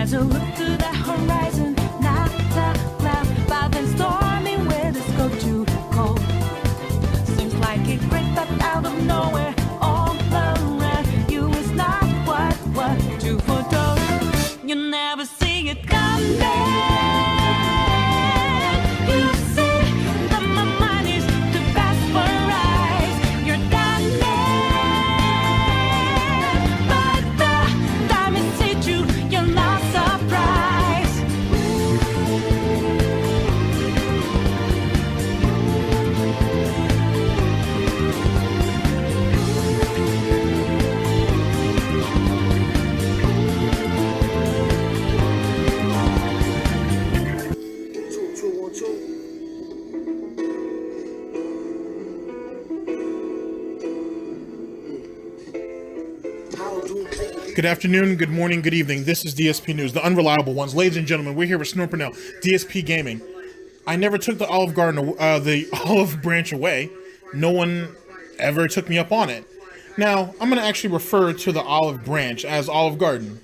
As I look to the horizon, not a cloud, but then stormy weather's go too cold. Seems like it crept up out of nowhere, all around you is not what you foretold. You never see it coming. You see that my mind is too fast for eyes. You're done, but the time is hit you, you're not surprised. Good afternoon, good morning, good evening. This is DSP News, the unreliable ones. Ladies and gentlemen, we're here with Snort, Burnell, Dspgaming. I never took the the olive branch away. No one ever took me up on it. Now, I'm going to actually refer to the olive branch as Olive Garden.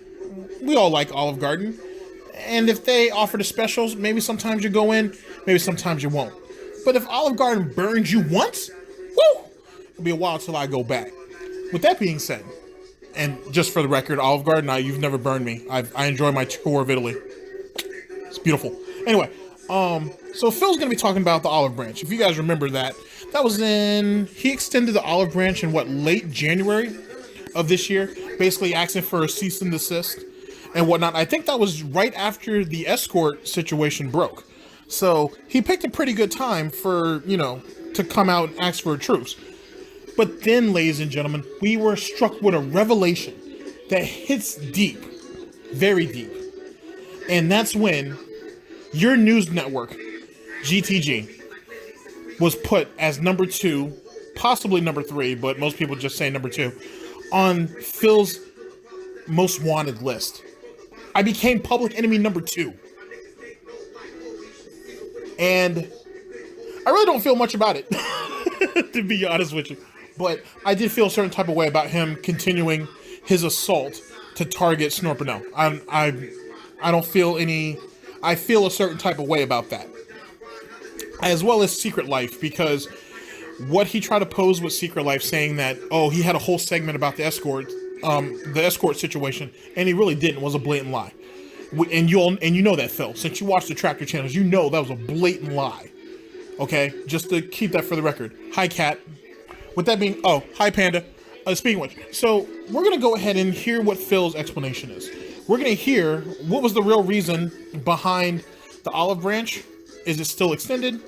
We all like Olive Garden. And if they offer the specials, maybe sometimes you go in, maybe sometimes you won't. But if Olive Garden burns you once, woo, it'll be a while till I go back. With that being said, and just for the record, Olive Garden, you've never burned me. I enjoy my tour of Italy. It's beautiful. Anyway, so Phil's going to be talking about the olive branch. If you guys remember that was he extended the olive branch in late January of this year, basically asking for a cease and desist and whatnot. I think that was right after the escort situation broke. So he picked a pretty good time for, to come out and ask for a truce. But then, ladies and gentlemen, we were struck with a revelation that hits deep, very deep. And that's when your news network, GTG, was put as number 2, possibly number 3, but most people just say number 2, on Phil's most wanted list. I became public enemy number 2. And I really don't feel much about it, to be honest with you. But I did feel a certain type of way about him continuing his assault to target Snort Burnell. I don't feel any. I feel a certain type of way about that, as well as Secret Life, because what he tried to pose with Secret Life, saying that he had a whole segment about the escort situation, and he really didn't, was a blatant lie. And you know that, Phil, since you watch the Tractor channels, you know that was a blatant lie. Okay, just to keep that for the record. Hi, Cat. With that being, hi Panda. Speaking of which, so we're going to go ahead and hear what Phil's explanation is. We're going to hear what was the real reason behind the olive branch. Is it still extended?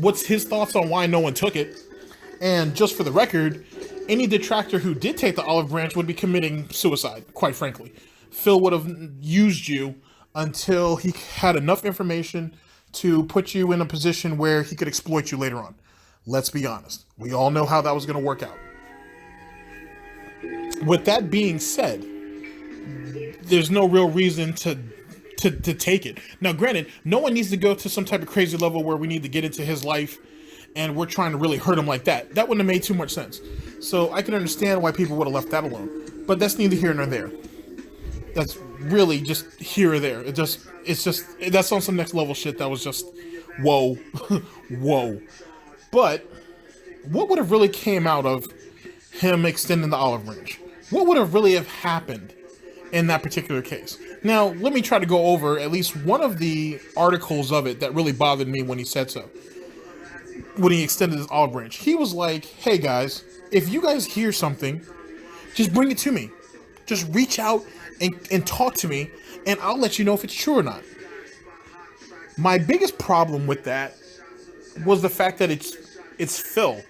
What's his thoughts on why no one took it? And just for the record, any detractor who did take the olive branch would be committing suicide, quite frankly. Phil would have used you until he had enough information to put you in a position where he could exploit you later on. Let's be honest. We all know how that was going to work out. With that being said, there's no real reason to take it. Now, granted, no one needs to go to some type of crazy level where we need to get into his life and we're trying to really hurt him like that. That wouldn't have made too much sense. So I can understand why people would have left that alone. But that's neither here nor there. That's really just here or there. That's on some next level shit that was just, whoa, whoa. But what would have really came out of him extending the olive branch? What would have really have happened in that particular case? Now, let me try to go over at least one of the articles of it that really bothered me when he said so. When he extended his olive branch, he was like, hey guys, if you guys hear something, just bring it to me. Just reach out and talk to me, and I'll let you know if it's true or not. My biggest problem with that was the fact that it's Phil.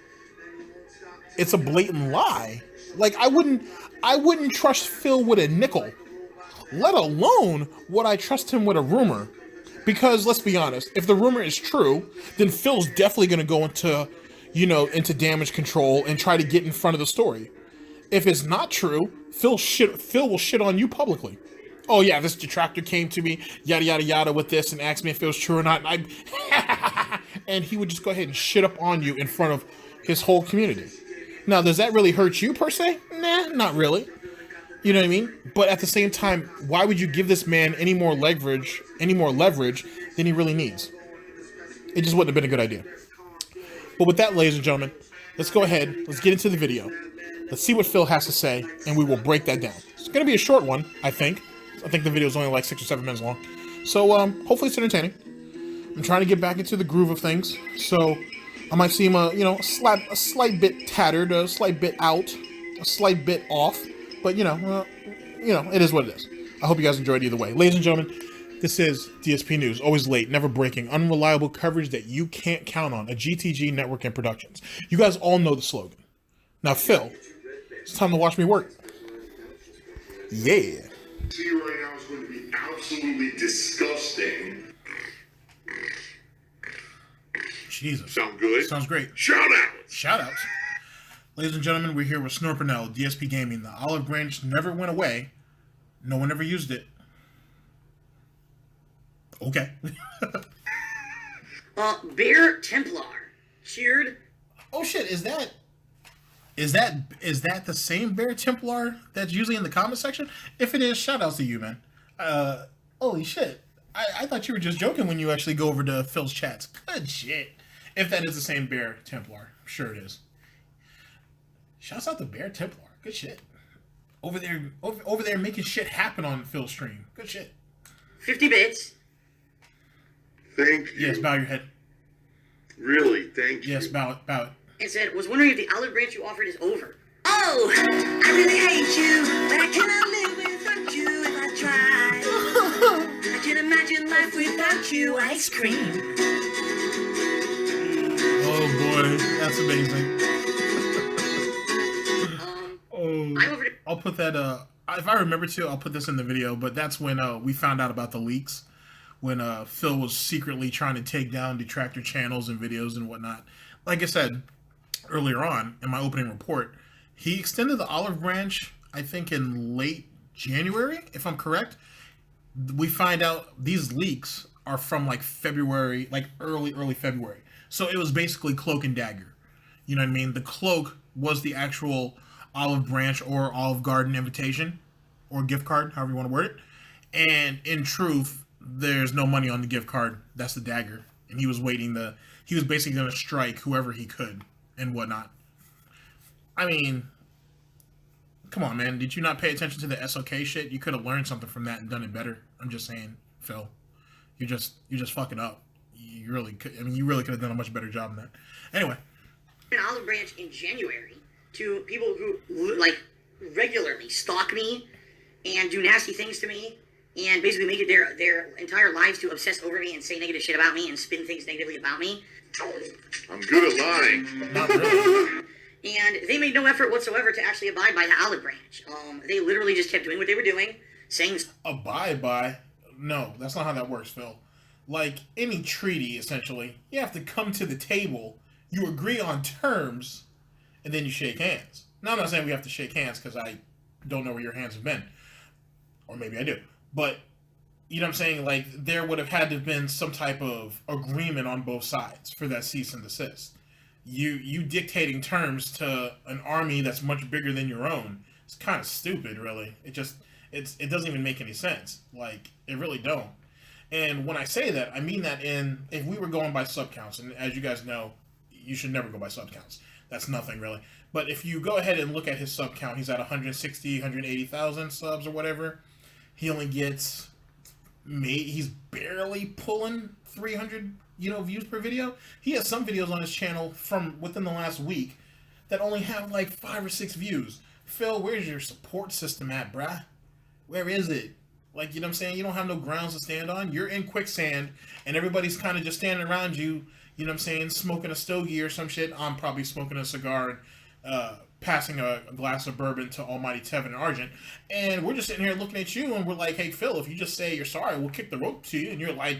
It's a blatant lie. Like, I wouldn't trust Phil with a nickel, let alone would I trust him with a rumor. Because let's be honest, if the rumor is true, then Phil's definitely going to go into damage control and try to get in front of the story. If it's not true, Phil will shit on you publicly. Oh yeah, this detractor came to me, yada yada yada, with this and asked me if it was true or not. And he would just go ahead and shit up on you in front of his whole community. Now, does that really hurt you per se? Nah, not really. You know what I mean? But at the same time, why would you give this man any more leverage than he really needs? It just wouldn't have been a good idea. But with that, ladies and gentlemen, let's go ahead. Let's get into the video. Let's see what Phil has to say, and we will break that down. It's going to be a short one, I think. I think the video is only like 6 or 7 minutes long. So hopefully it's entertaining. I'm trying to get back into the groove of things. So I might seem, a slight bit tattered, a slight bit out, a slight bit off. But, it is what it is. I hope you guys enjoyed either way. Ladies and gentlemen, this is DSP News. Always late, never breaking, unreliable coverage that you can't count on. A GTG network and productions. You guys all know the slogan. Now, Phil, it's time to watch me work. Yeah. See you right now is going to be absolutely disgusting. Jesus. Sound good? Sounds great. Shout out! Shout outs. Ladies and gentlemen, we're here with Snort, Burnell, Dspgaming. The olive branch never went away. No one ever used it. Okay. Bear Templar. Cheered. Oh shit, is that the same Bear Templar that's usually in the comment section? If it is, shout outs to you, man. Holy shit. I thought you were just joking when you actually go over to Phil's chats. Good shit. If that is the same Bear Templar. I'm sure it is. Shouts out to Bear Templar. Good shit. Over there making shit happen on Phil's stream. Good shit. 50 bits. Thank you. Yes, bow your head. Really, thank you. Yes, bow it. And said, was wondering if the olive branch you offered is over. Oh, I really hate you, but I cannot live without you if I try. I can't imagine life without you, ice cream. Oh boy, that's amazing. I'll put that, if I remember to, I'll put this in the video, but that's when we found out about the leaks, when Phil was secretly trying to take down detractor channels and videos and whatnot. Like I said earlier on in my opening report, he extended the olive branch, I think in late January, if I'm correct. We find out these leaks are from like February, like early February. So it was basically cloak and dagger. You know what I mean? The cloak was the actual olive branch or Olive Garden invitation or gift card, however you want to word it. And in truth, there's no money on the gift card. That's the dagger. And he was basically going to strike whoever he could and whatnot. I mean, come on, man. Did you not pay attention to the SOK shit? You could have learned something from that and done it better. I'm just saying, Phil. You're just fucking up. You really could. I mean, you really could have done a much better job than that. Anyway. An olive branch in January to people who, like, regularly stalk me and do nasty things to me and basically make it their entire lives to obsess over me and say negative shit about me and spin things negatively about me. I'm good at lying. Not really. And they made no effort whatsoever to actually abide by the olive branch. They literally just kept doing what they were doing, saying... Abide by? No, that's not how that works, Phil. Like any treaty, essentially, you have to come to the table, you agree on terms, and then you shake hands. Now, I'm not saying we have to shake hands because I don't know where your hands have been. Or maybe I do. But, you know what I'm saying? Like, there would have had to have been some type of agreement on both sides for that cease and desist. You dictating terms to an army that's much bigger than your own, it's kind of stupid, really. It doesn't even make any sense. Like, it really don't. And when I say that, I mean that if we were going by sub counts, and as you guys know, you should never go by sub counts. That's nothing, really. But if you go ahead and look at his sub count, he's at 160, 180,000 subs or whatever. He only gets, he's barely pulling 300, views per video. He has some videos on his channel from within the last week that only have like 5 or 6 views. Phil, where's your support system at, bruh? Where is it? Like, you know what I'm saying? You don't have no grounds to stand on. You're in quicksand, and everybody's kind of just standing around you, you know what I'm saying, smoking a stogie or some shit. I'm probably smoking a cigar and passing a glass of bourbon to Almighty Tevin and Argent. And we're just sitting here looking at you, and we're like, hey, Phil, if you just say you're sorry, we'll kick the rope to you. And you're like,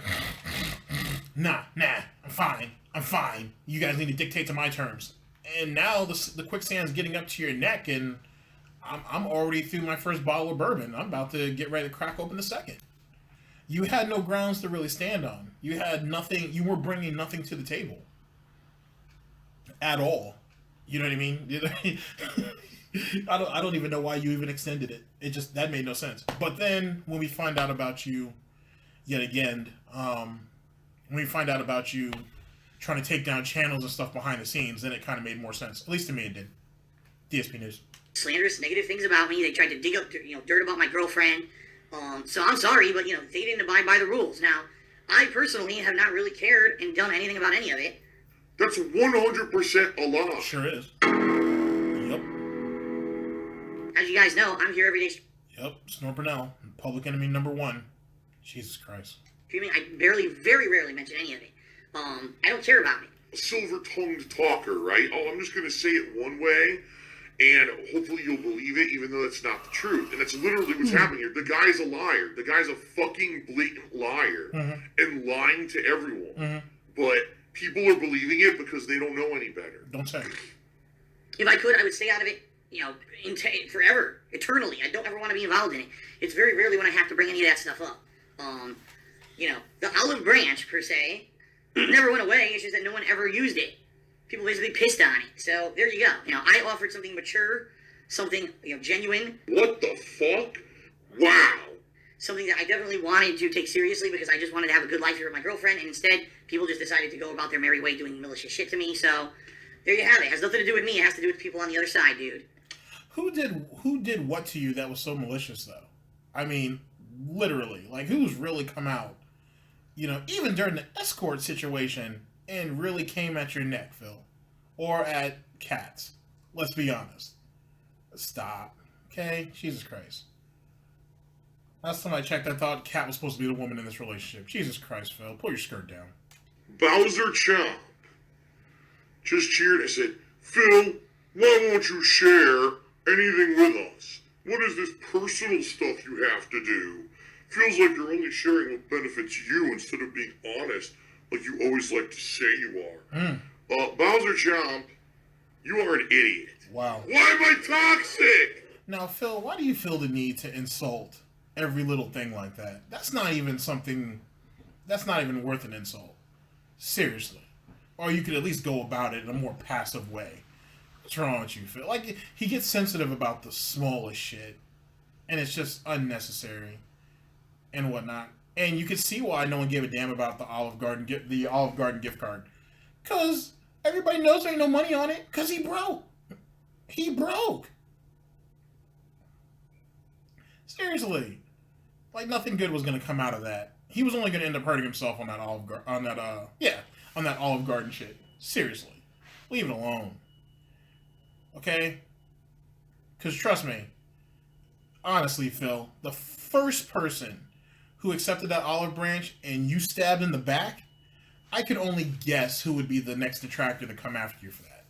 nah, I'm fine. You guys need to dictate to my terms. And now the quicksand's getting up to your neck, and I'm already through my first bottle of bourbon. I'm about to get ready to crack open the second. You had no grounds to really stand on. You had nothing. You were bringing nothing to the table at all. You know what I mean? I don't even know why you even extended it. It just, that made no sense. But then when we find out about you yet again, when we find out about you trying to take down channels and stuff behind the scenes, then it kind of made more sense. At least to me, it did. DSP News. Slanderous, negative things about me. They tried to dig up, dirt about my girlfriend. So I'm sorry, but they didn't abide by the rules. Now, I personally have not really cared and done anything about any of it. That's 100% a lie. Sure is. Yep. As you guys know, I'm here every day. Yep. Snort Burnell, public enemy #1. Jesus Christ. Streaming. I very rarely mention any of it. I don't care about it. A silver-tongued talker, right? Oh, I'm just going to say it one way, and hopefully you'll believe it, even though that's not the truth. And that's literally what's happening here. The guy's a liar. The guy's a fucking blatant liar and lying to everyone. But people are believing it because they don't know any better. Don't say. If I could, I would stay out of it, forever, eternally. I don't ever want to be involved in it. It's very rarely when I have to bring any of that stuff up. The olive branch, per se, never went away. It's just that no one ever used it. People basically pissed on it. So there you go. I offered something mature, something, genuine. What the fuck? Wow. Something that I definitely wanted to take seriously because I just wanted to have a good life here with my girlfriend. And instead, people just decided to go about their merry way doing malicious shit to me. So there you have it. It has nothing to do with me. It has to do with people on the other side, dude. Who did what to you that was so malicious, though? I mean, literally. Like, who's really come out, even during the escort situation and really came at your neck, Phil? Or at Kat's? Let's be honest. Stop. Okay? Jesus Christ. Last time I checked, I thought Kat was supposed to be the woman in this relationship. Jesus Christ, Phil. Pull your skirt down. Bowser Chomp just cheered and said, Phil, why won't you share anything with us? What is this personal stuff you have to do? Feels like you're only sharing what benefits you instead of being honest, like you always like to say you are. Bowser Chomp, you are an idiot. Wow. Why am I toxic? Now, Phil, why do you feel the need to insult every little thing like that? That's not even worth an insult. Seriously. Or you could at least go about it in a more passive way. What's wrong with you, Phil? Like, he gets sensitive about the smallest shit, and it's just unnecessary and whatnot. And you can see why no one gave a damn about the Olive Garden gift card. Because everybody knows there ain't no money on it, because he broke. He broke. Seriously. Like, nothing good was going to come out of that. He was only going to end up hurting himself on that Olive Garden shit. Seriously. Leave it alone. Okay? Because trust me, honestly, Phil, the first person who accepted that olive branch and you stabbed in the back, I could only guess who would be the next detractor to come after you for that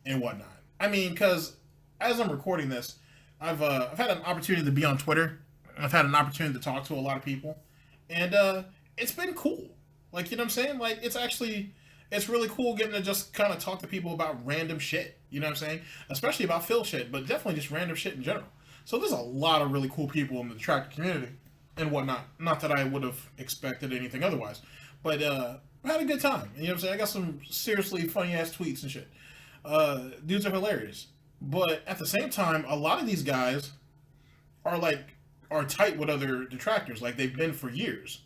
and whatnot. I mean, because as I'm recording this, I've had an opportunity to be on Twitter. I've had an opportunity to talk to a lot of people, and it's been cool. Like, you know what I'm saying? Like, it's really cool getting to just kind of talk to people about random shit. You know what I'm saying? Especially about Phil shit, but definitely just random shit in general. So there's a lot of really cool people in the detractor community and whatnot. Not that I would have expected anything otherwise, but I had a good time. You know what I'm saying? I got some seriously funny ass tweets and shit. Dudes are hilarious, but at the same time, a lot of these guys are tight with other detractors, like they've been for years.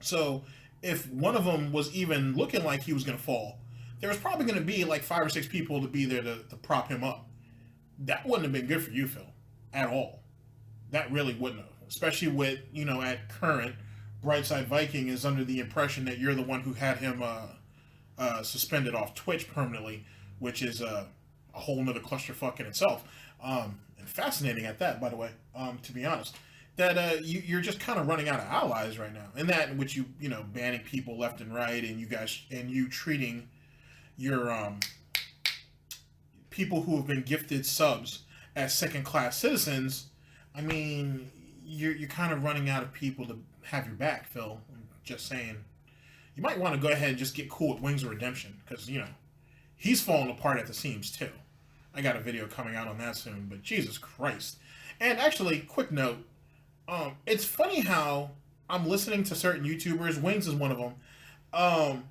So if one of them was even looking like he was going to fall, there was probably going to be like 5 or 6 people to be there to prop him up. That wouldn't have been good for you, Phil, at all. That really wouldn't have. Especially with, at current, Brightside Viking is under the impression that you're the one who had him suspended off Twitch permanently, which is a whole nother clusterfuck in itself. And fascinating at that, by the way, to be honest. That you're just kind of running out of allies right now. And that in which you banning people left and right, and you treating your people who have been gifted subs as second-class citizens. I mean, you're kind of running out of people to have your back, Phil. I'm just saying. You might want to go ahead and just get cool with Wings of Redemption, because, he's falling apart at the seams, too. I got a video coming out on that soon, but Jesus Christ. And actually, quick note, it's funny how I'm listening to certain YouTubers, Wings is one of them,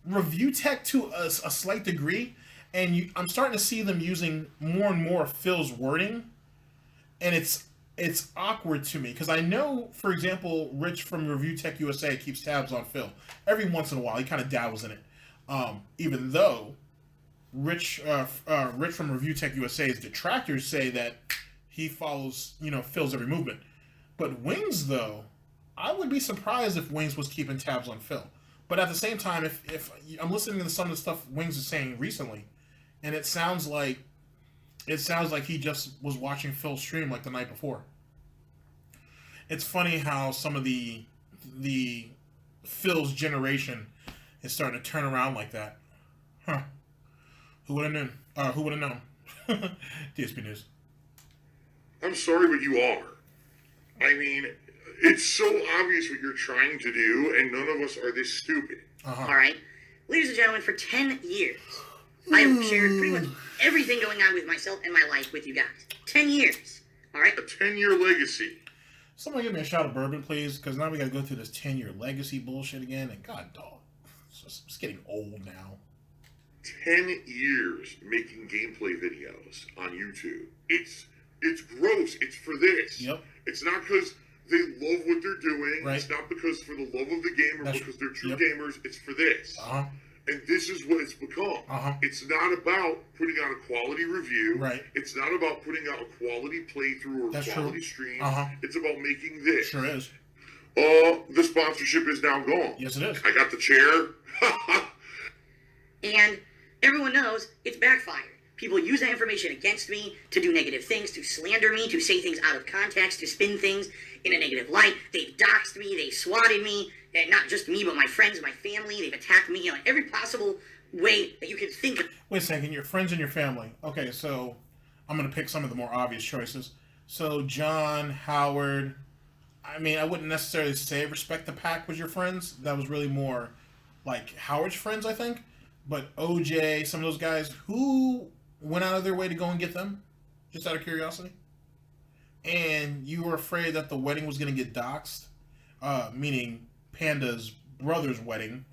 review tech to a slight degree, And I'm starting to see them using more and more Phil's wording, and it's awkward to me because I know, for example, Rich from Review Tech USA keeps tabs on Phil every once in a while. He kind of dabbles in it, even though Rich from Review Tech USA's detractors say that he follows Phil's every movement. But Wings, though, I would be surprised if Wings was keeping tabs on Phil. But at the same time, if I'm listening to some of the stuff Wings is saying recently, and it sounds like he just was watching Phil's stream like the night before. It's funny how some of the Phil's generation is starting to turn around like that. Huh. Who would have known? Who would have known? DSP News. I'm sorry, but you are. I mean, it's so obvious what you're trying to do, and none of us are this stupid. Uh-huh. All right? Ladies and gentlemen, for 10 years, I have shared pretty much everything going on with myself and my life with you guys. 10 years. All right? A 10-year legacy. Someone give me a shot of bourbon, please, because now we got to go through this 10-year legacy bullshit again, and god dog, it's getting old now. 10 years making gameplay videos on YouTube. It's gross. It's for this. Yep. It's not because they love what they're doing. Right. It's not because for the love of the game or because they're true gamers. It's for this. Uh-huh. And this is what it's become. Uh-huh. It's not about putting out a quality review. Right. It's not about putting out a quality playthrough or That's quality true. stream. Uh-huh. It's about making this. Sure is. The sponsorship is now gone. Yes, it is. I got the chair. And everyone knows it's backfired. People use that information against me to do negative things, to slander me, to say things out of context, to spin things in a negative light. They've doxed me, they swatted me, and not just me, but my friends, my family. They've attacked me in every possible way that you can think of. Wait a second, your friends and your family. Okay, so I'm going to pick some of the more obvious choices. So John, Howard, I mean, I wouldn't necessarily say Respect the Pack was your friends. That was really more like Howard's friends, I think. But OJ, some of those guys, who went out of their way to go and get them? Just out of curiosity? And you were afraid that the wedding was going to get doxxed? Meaning Panda's brother's wedding,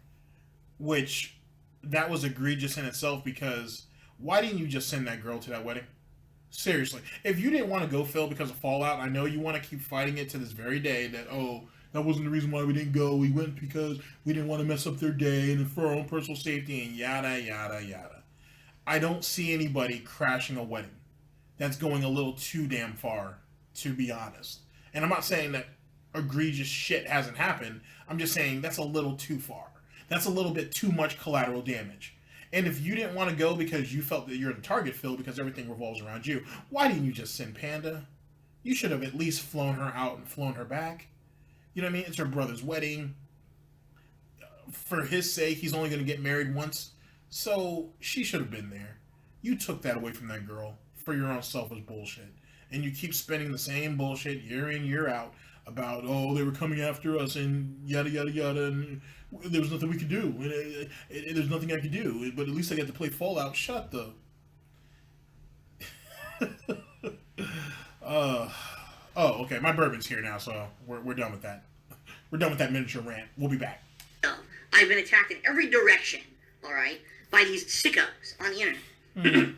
which that was egregious in itself because why didn't you just send that girl to that wedding? Seriously. If you didn't want to go, Phil, because of Fallout, I know you want to keep fighting it to this very day that, oh, that wasn't the reason why we didn't go. We went because we didn't want to mess up their day and for our own personal safety and yada, yada, yada. I don't see anybody crashing a wedding. That's going a little too damn far, to be honest. And I'm not saying that egregious shit hasn't happened. I'm just saying that's a little too far. That's a little bit too much collateral damage. And if you didn't want to go because you felt that you're the target, Phil, because everything revolves around you, why didn't you just send Panda? You should have at least flown her out and flown her back. You know what I mean? It's her brother's wedding. For his sake, he's only going to get married once. So she should have been there. You took that away from that girl for your own selfish bullshit. And you keep spending the same bullshit year in, year out about, oh, they were coming after us and yada, yada, yada. And there was nothing we could do. And there's nothing I could do. But at least I got to play Fallout. Shut the... Oh, okay. My bourbon's here now, so we're done with that. We're done with that miniature rant. We'll be back. I've been attacked in every direction, all right, by these sickos on the internet. Mm-hmm.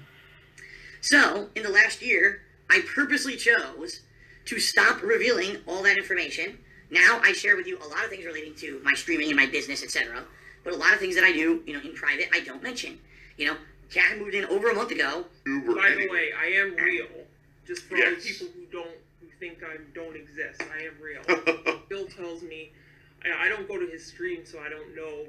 So, in the last year, I purposely chose to stop revealing all that information. Now I share with you a lot of things relating to my streaming and my business, etc. But a lot of things that I do, in private, I don't mention. Cat moved in over a month ago. By the way, I am real. Just for all the people who think I don't exist, I am real. Bill tells me I don't go to his stream, so I don't know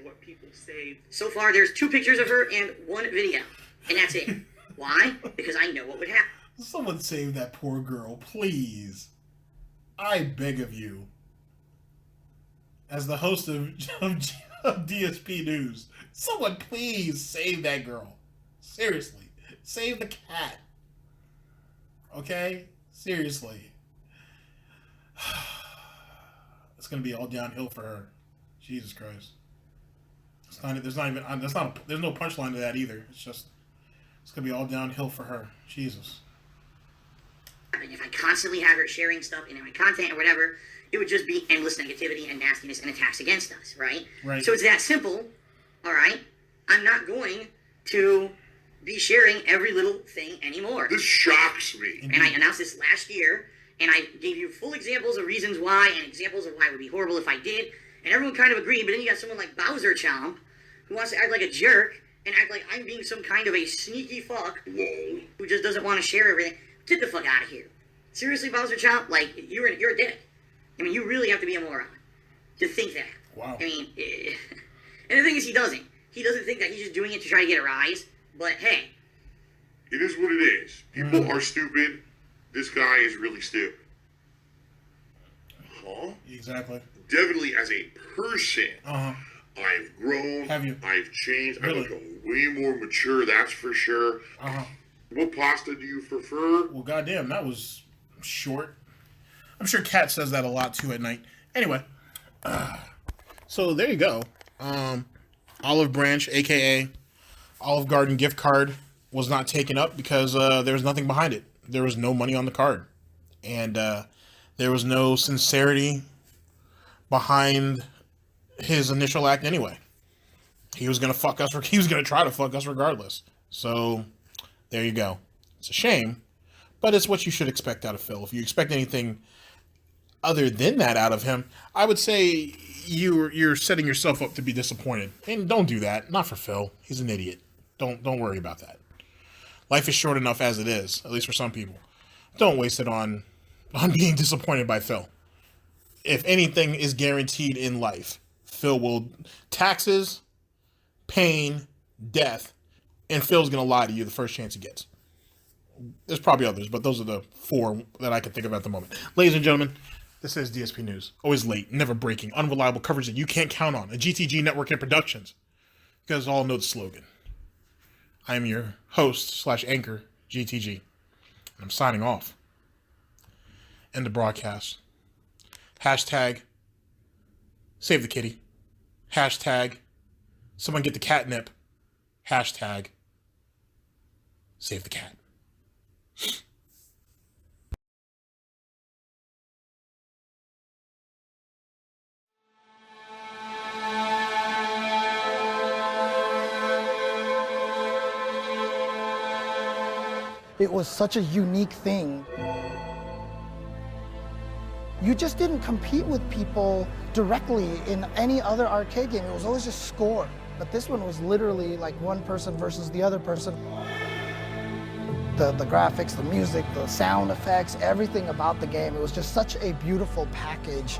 what people say. So far, there's 2 pictures of her and 1 video, and that's it. Why? Because I know what would happen. Someone save that poor girl, please. I beg of you. As the host of DSP News, someone please save that girl. Seriously. Save the cat. Okay? Seriously. It's going to be all downhill for her. Jesus Christ. There's no punchline to that either. It's going to be all downhill for her. Jesus. If I constantly have her sharing stuff in my content or whatever, it would just be endless negativity and nastiness and attacks against us, right? Right. So it's that simple, all right? I'm not going to be sharing every little thing anymore. This shocks me. And I announced this last year, and I gave you full examples of reasons why and examples of why it would be horrible if I did, and everyone kind of agreed, but then you got someone like Bowser Chomp, who wants to act like a jerk and act like I'm being some kind of a sneaky fuck who just doesn't want to share everything. Get the fuck out of here. Seriously, Bowser Chomp, like, you're a dick. I mean, you really have to be a moron to think that. Wow. I mean, and the thing is, he doesn't. He doesn't think that he's just doing it to try to get a rise, but hey. It is what it is. People are stupid. This guy is really stupid. Huh? Exactly. Definitely as a person, I've grown. Have you? I've changed. Really? I've become way more mature, that's for sure. What pasta do you prefer? Well, goddamn, that was short. I'm sure Kat says that a lot too at night. Anyway, so there you go. Olive Branch, aka Olive Garden gift card, was not taken up because there was nothing behind it. There was no money on the card, and there was no sincerity behind his initial act anyway. He was gonna fuck us. He was gonna try to fuck us regardless. So there you go. It's a shame, but it's what you should expect out of Phil. If you expect anything other than that out of him, I would say you're setting yourself up to be disappointed. And don't do that. Not for Phil. He's an idiot. Don't worry about that. Life is short enough as it is, at least for some people. Don't waste it on being disappointed by Phil. If anything is guaranteed in life, Phil will taxes, pain, death, and Phil's gonna lie to you the first chance he gets. There's probably others, but those are the 4 that I can think of at the moment. Ladies and gentlemen, this is DSP News. Always late, never breaking, unreliable coverage that you can't count on. A GTG Network and Productions. You guys all know the slogan. I am your host / anchor, GTG. And I'm signing off. End the broadcast. Hashtag save the kitty. Hashtag someone get the catnip. Hashtag save the cat. It was such a unique thing. You just didn't compete with people directly in any other arcade game. It was always just score. But this one was literally like one person versus the other person. The graphics, the music, the sound effects, everything about the game, it was just such a beautiful package.